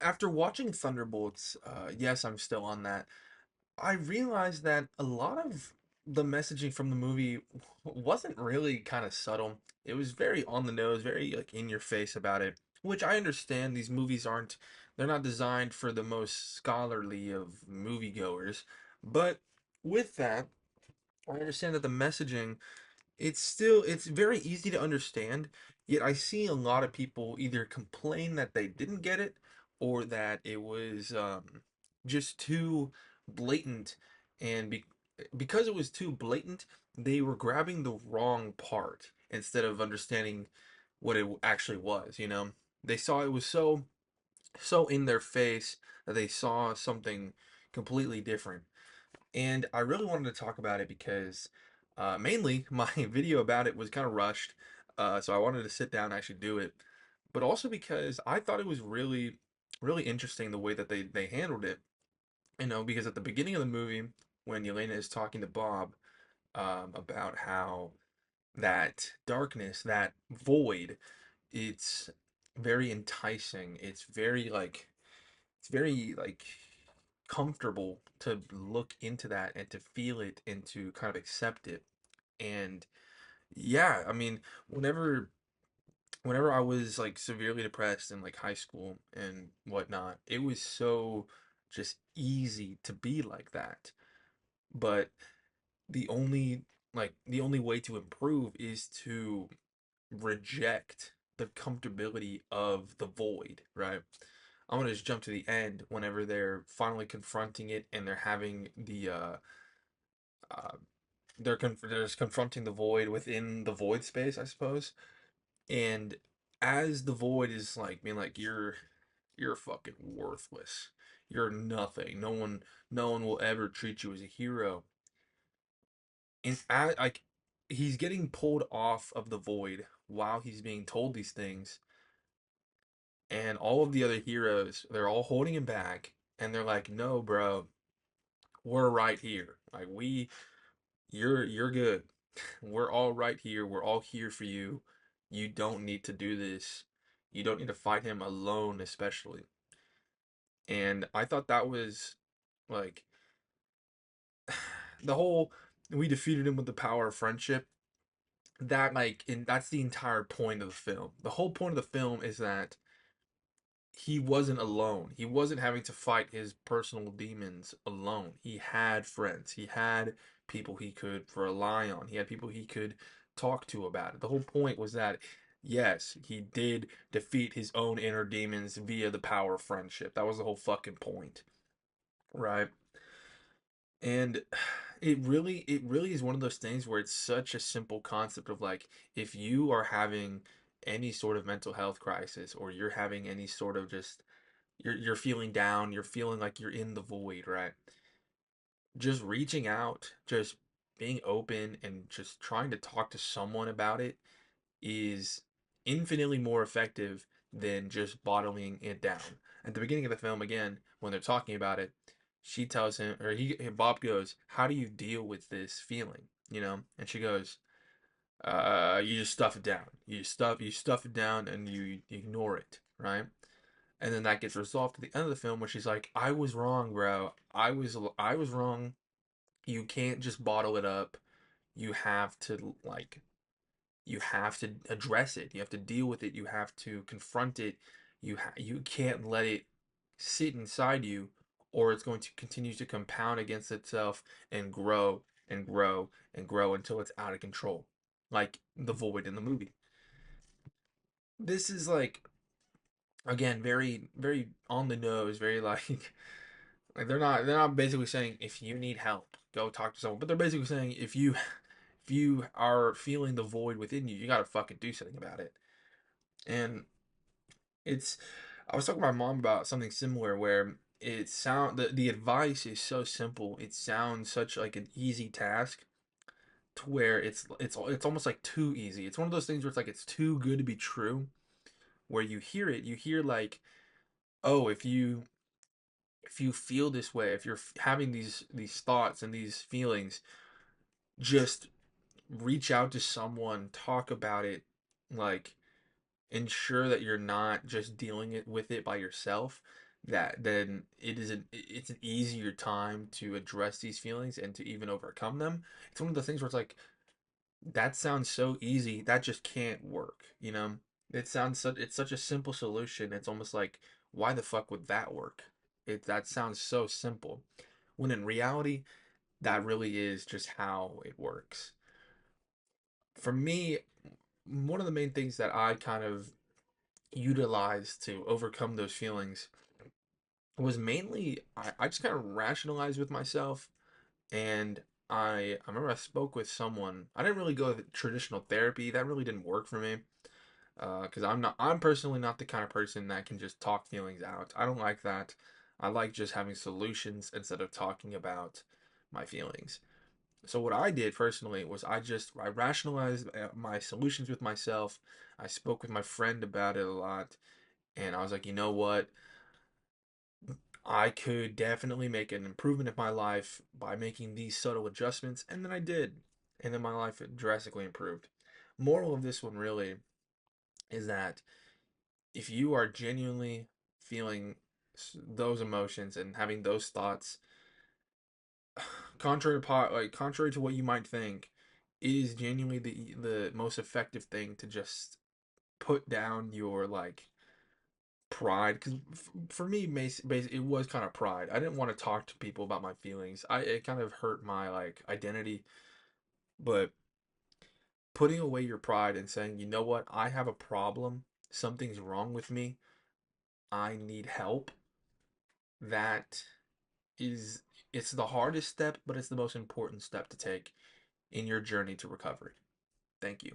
After watching Thunderbolts, yes, I'm still on that. I realized that a lot of the messaging from the movie wasn't really kind of subtle. It was very on the nose, very like in your face about it, which I understand these movies aren't, they're not designed for the most scholarly of moviegoers. But with that, I understand that the messaging, it's very easy to understand, yet I see a lot of people either complain that they didn't get it or that it was just too blatant, and because it was too blatant, they were grabbing the wrong part instead of understanding what it actually was, you know? They saw it was so in their face that they saw something completely different. And I really wanted to talk about it because mainly my video about it was kind of rushed. So I wanted to sit down and actually do it. But also because I thought it was really, really interesting the way that they handled it. You know, because at the beginning of the movie, when Yelena is talking to Bob about how that darkness, that void, it's very enticing. It's very like comfortable to look into that and to feel it and to kind of accept it. And yeah, I mean, whenever whenever I was like severely depressed in like high school and whatnot, it was so just easy to be like that. But the only way to improve is to reject the comfortability of the void, right? I want to just jump to the end whenever they're finally confronting it and they're having uh they're just confronting the void within the void space, I suppose. And as the void is like being like you're fucking worthless. You're nothing. No one will ever treat you as a hero. And like he's getting pulled off of the void while he's being told these things, and all of the other heroes, they're all holding him back, and they're like, "No, bro, we're right here. Like you're good. We're all right here. We're all here for you. You don't need to do this. You don't need to fight him alone, especially." And I thought that was like the whole we defeated him with the power of friendship. That like and that's the entire point of the film. The whole point of the film is that he wasn't alone. He wasn't having to fight his personal demons alone. He had friends. He had people he could rely on. He had people he could talk to about it. The whole point was that, yes, he did defeat his own inner demons via the power of friendship. That was the whole fucking point, right? And it really is one of those things where it's such a simple concept of like if you are having any sort of mental health crisis or you're having any sort of just you're feeling down, you're feeling like you're in the void, right? Just reaching out, just being open and just trying to talk to someone about it is infinitely more effective than just bottling it down. At the beginning of the film, again, when they're talking about it, she tells him, or Bob goes, "How do you deal with this feeling?" You know, and she goes, "You just stuff it down. You stuff it down, and you ignore it, right?" And then that gets resolved at the end of the film where she's like, "I was wrong, bro. I was wrong. You can't just bottle it up. You have to you have to address it. You have to deal with it. You have to confront it. You can't let it sit inside you, or it's going to continue to compound against itself and grow and grow and grow until it's out of control, like the void in the movie." This is like again very very on the nose, very like they're not basically saying if you need help, go talk to someone, but they're basically saying if you are feeling the void within you, you gotta fucking do something about it. And it's I was talking to my mom about something similar where the advice is so simple. It sounds such like an easy task to where it's almost like too easy. It's one of those things where it's like it's too good to be true. Where you hear it, you hear like, oh, if you feel this way, if you're having these thoughts and these feelings, just reach out to someone, talk about it, like ensure that you're not just dealing it with it by yourself. that then it's an easier time to address these feelings and to even overcome them. It's one of the things where it's like that sounds so easy, that just can't work, you know? It's such a simple solution. It's almost like why the fuck would that work? That sounds so simple. When in reality, that really is just how it works. For me, one of the main things that I kind of utilized to overcome those feelings was mainly I just kind of rationalized with myself. And I remember I spoke with someone. I didn't really go to traditional therapy. That really didn't work for me. Because I'm personally not the kind of person that can just talk feelings out. I don't like that. I like just having solutions instead of talking about my feelings. So what I did personally was I rationalized my solutions with myself. I spoke with my friend about it a lot, and I was like, you know what? I could definitely make an improvement in my life by making these subtle adjustments, and then I did, and then my life drastically improved. Moral of this one really is that if you are genuinely feeling those emotions and having those thoughts, contrary to what you might think, it is genuinely the most effective thing to just put down your like pride. Because for me, it was kind of pride. I didn't want to talk to people about my feelings. It kind of hurt my like identity. But putting away your pride and saying, you know what, I have a problem, something's wrong with me, I need help, that is, it's the hardest step, but it's the most important step to take in your journey to recovery. Thank you.